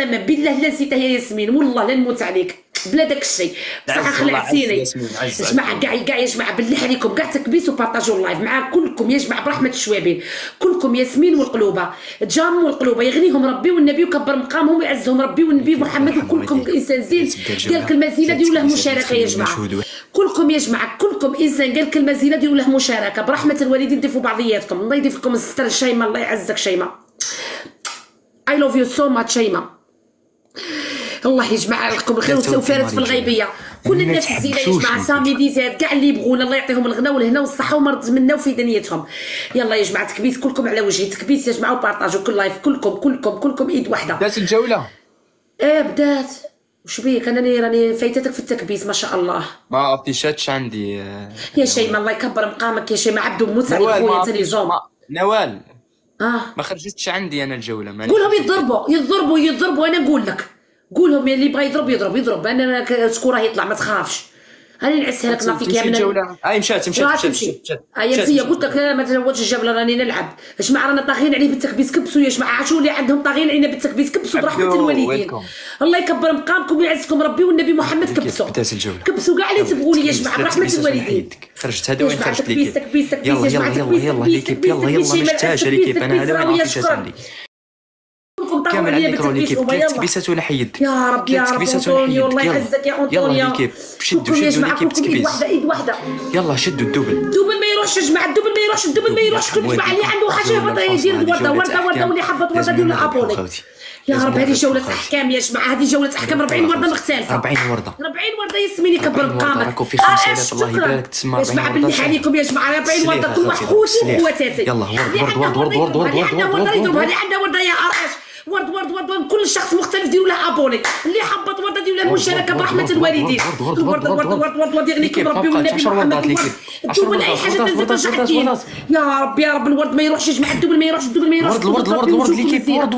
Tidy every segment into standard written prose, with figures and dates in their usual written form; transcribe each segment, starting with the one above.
بالله لا نسيتها يا ياسمين، والله لا نموت عليك بلا داك الشيء. بصح خلعتيني. جماعه كاع يا جماعه بالله عليكم كاع تكبيسوا وبارطاجوا اللايف مع كلكم يا جماعه برحمه الشوابين كلكم. ياسمين والقلوبه جام والقلوبه يغنيهم ربي والنبي وكبر مقامهم ويعزهم ربي والنبي محمد، وكلكم انسان زين قال كلمه زينه ديروا له مشاركه يا جماعه. كلكم يا جماعه كلكم انسان قال كلمه زينه ديروا له مشاركه برحمه الوالدين. ضيفوا بعضياتكم الله يضيف لكم الستر. شيماء الله يعزك شيماء. I love you so much شيماء. الله يجمع لكم الخير وفارس في الغيبيه كل الناس الزينه يا جماعه. سامي ديزاد كاع اللي يبغونا الله يعطيهم الغنى والهنا والصحه وما نتمناو في دنيتهم. يلا يا جماعه تكبيس كلكم على وجهي تكبيس يا جماعه وبارطاجوا كل لايف كلكم ايد واحده. بدات الجوله بدات. وش بيك انا راني فايتتك في التكبيس ما شاء الله. ما فيشاتش عندي يا شيماء الله يكبر مقامك يا شيماء. عبدو موت عليك خويا تليزون نوال. ما خرجتش عندي انا الجوله. قولهم يضربوا انا نقول لك قولهم اللي بغى يضرب. انا سكوره يطلع ما تخافش. راني نعسها لك نعطيك يا من مشات هي قلت لك ما تزوجش الجبل راني نلعب. جماعه رانا طاغين عليه بالتكبيس كبسوا يا جماعه. عاشوا اللي عندهم طاغين علينا بالتكبيس كبسوا برحمه الوالدين. الله يكبر مقامكم ويعزكم ربي والنبي محمد. كبسوا كاع اللي تبغوني يا جماعه برحمه الوالدين. خرجت هذا وين خرجت ليكيب. تكبيس يلا ليكيب يلا محتاجه ليكيب. انا هذا ما فيش عندي كامل عندي كرو ليكيب. كيف تكبيسات ولا حيدك يا رب يا رب أنطونيو الله يعزك يا أنطونيو. يلا ليكيب شدوا ليكيب تكبيس. ايد واحده يلا شدوا الدوبل ما يروحش يا جماعه. الدوبل ما يروحش كل جماعه اللي عنده حاجه يهبط يدير ورده واللي حبط ورده ديال الابوني. يا رب هذه جوله احكام يا جماعه. هذه جوله احكام 40 ورده مختلفه. 40 ورده ياسمين يكبر مقامك. راكم في 5000 الله يبارك تسمع 40 ورده. بالله عليكم يا جماعه 40 ورده كل واحد خوتي وخواتاتي. يلا ورد اللي عندنا ورده يا ارش ورد كل شخص مختلف ديروا له ابوني. اللي حبط ورده ديروا له مشاركه برحمه الوالدين. ورد يغنيكم ربي والنبي محمد. الدوبل اي حاجه تنزل ترجع الدين يا رب الورد ما يروحش يا جماعه. الدوبل ما يروحش ورد ليكيب ورد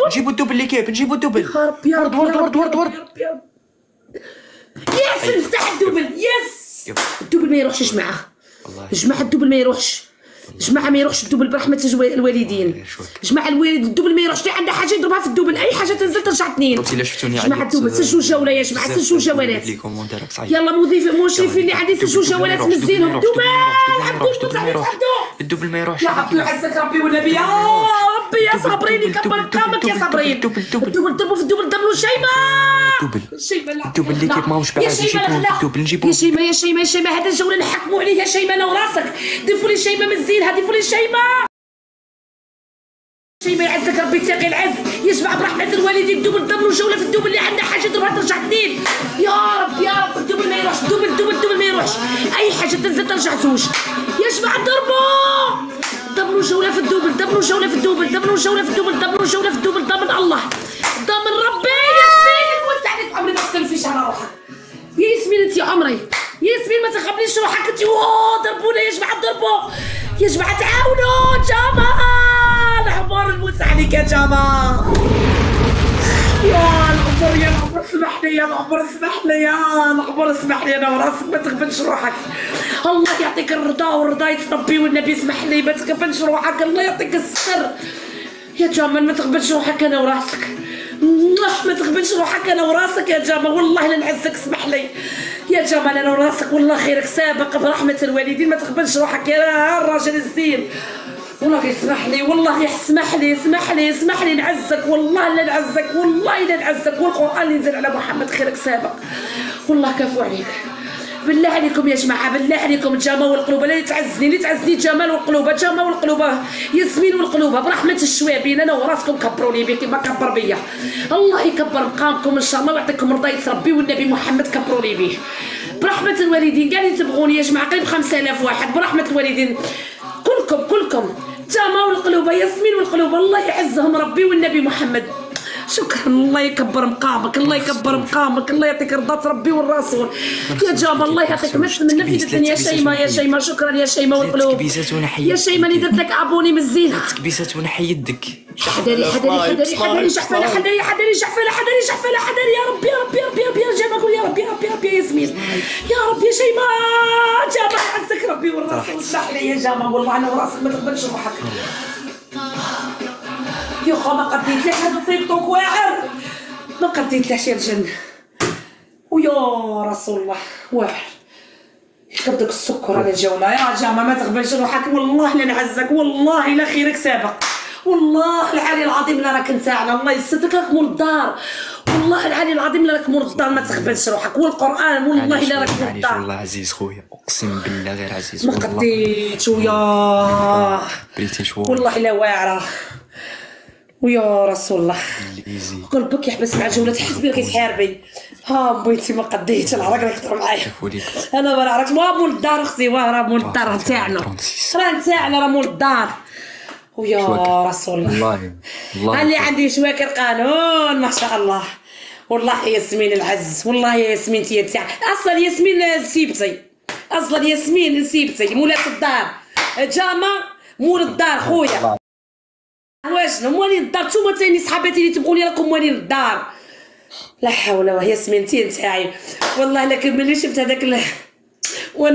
نجيبوا الدوبل ليكيب نجيبوا الدوبل. ورد يس نفتح الدوبل. يس الدوبل ما يروحش يا جماعه. الدوبل ما يروحش جماعه. ما يروحش الدوبل برحمه الوالدين. جماعه الدوبل ما يروحش. اللي عنده حاجه يضربها في الدوبل. اي حاجه تنزل ترجع اثنين. جماعه الدوبل سجلوا جوله يا جماعه. سجلوا جولات. يلا مشرفين اللي عندي سجلوا جولات مزينهم. الدوبل ما يروحش. يا ربي يعزك ربي والنبي يا ربي يا صابرين يكبر مقامك يا صابرين. الدوبل ضربوا في الدوبل ضربوا شيماء. الدوبل اللي كيف ماهوش بعاد نجيبوه الدوبل نجيبوه. يا شيماء هذا الجوله نحكموا عليه يا شيماء. انا وراسك ضيفوا لي شيماء مزينها. ضيفوا لي شيماء يعزك ربي تاقي العز يا جماعه برحمه الوالدين. الدوبل ضربوا جوله في الدوبل اللي عنده حاجه ضربها ترجع اثنين. يا رب الدوبل ما يروحش. الدوبل ما يروحش. اي حاجه تنزل ترجع زوج يا جماعه. ضربوا جوله في الدوبل. ضمن الله ضمن ربي. ياسمين نموت عليك عمري ما تكلفيش على روحك يا ياسمين. انت عمري يا ياسمين ما تخبريش روحك انت. ضربونا يا جماعه. يا جماعه تعاونوا. جمال العمر نموت عليك يا جمال. يا العمر اسمح لي انا وراسك ما تغبنش روحك. الله يعطيك الرضا والرضا يتربي والنبي اسمح لي ما تغبنش روحك. الله يعطيك الستر يا جمال. ما تغبنش روحك انا وراسك. ما تغبنش روحك انا وراسك يا جمال. والله لا نعزك اسمح لي يا جمال. انا وراسك والله خيرك سابق برحمه الوالدين. ما تغبنش روحك يا الراجل الزين. والله اسمح لي والله اسمح لي نعزك. والله لا نعزك والقران اللي نزل على محمد خيرك سابق. والله كفو عليك. بالله عليكم يا جماعه بالله عليكم. جمال والقلوبه لا تعزني جمال والقلوبه ياسمين والقلوبه برحمه الشوابين. انا وراسكم كبروني بي كيما كبر بيا. الله يكبر مقامكم ان شاء الله ويعطيكم رضاية ربي والنبي محمد. كبروني به برحمه الوالدين. كاع اللي تبغوني يا جماعه قريب 5000 واحد برحمه الوالدين. كلكم جمال والقلوبه ياسمين والقلوبه. الله يعزهم ربي والنبي محمد. شكرا. الله يكبر مقامك. الله يعطيك رضا ربي والرسول يا جمال. الله يعطيك ما تمنى في الدنيا. يا شيماء شكرا يا شيماء والقلوب. يا شيماء اللي درت لك ابوني مزينه. تكبيسات وانا حيدك. حدري جحفله يا ربي يا جمال. قول يا ربي يا ياسمين يا رب يا شيماء. جمال يعزك ربي والرسول. اسمح لي يا جمال والله انا وراسك ما تقبلش روحك. يا خا ما قديتلهاش هذا الطيب طوك واعر، ما قديتلهاش يا الجنة. ويا رسول الله واعر يشرب داك السكر على الجولة. يا جامع ما تغبنش روحك، والله لا نعزك، والله لا خيرك سابق، والله العلي العظيم لا راك نتاعنا، الله يسترك راك مول الدار، والله العلي العظيم لا راك مول الدار، ما تغبنش روحك، والقرآن والله لا راك مول الدار. والله عزيز خويا، اقسم بالله غير عزيز. ما قديتش ويا بريتي شويه والله لا واعره. ويا رسول الله ايزي قلبك يحبس مع الجولة، تحسبي راكي تحاربي. ها بويتي ما قديتش، العراق راك تهضر معايا، انا ما نعرفش. ما مول الدار اختي، راه مول الدار راه نتاعنا، راه نتاعنا، راه مول الدار. ويا رسول الله والله اللي عندي شواكر قانون ما شاء الله. والله ياسمين العز، والله يا ياسمين تي تاع اصلا ياسمين نسيبتي، اصلا ياسمين نسيبتي مولات الدار، جامع مول الدار خويا. واش موالين الدار؟ نتوما تاني صحاباتي اللي تبغوا لي راكم موالين الدار. لا حول ولا قوه. ياسمين تي نتاعي والله لكن ملي شفت هذاك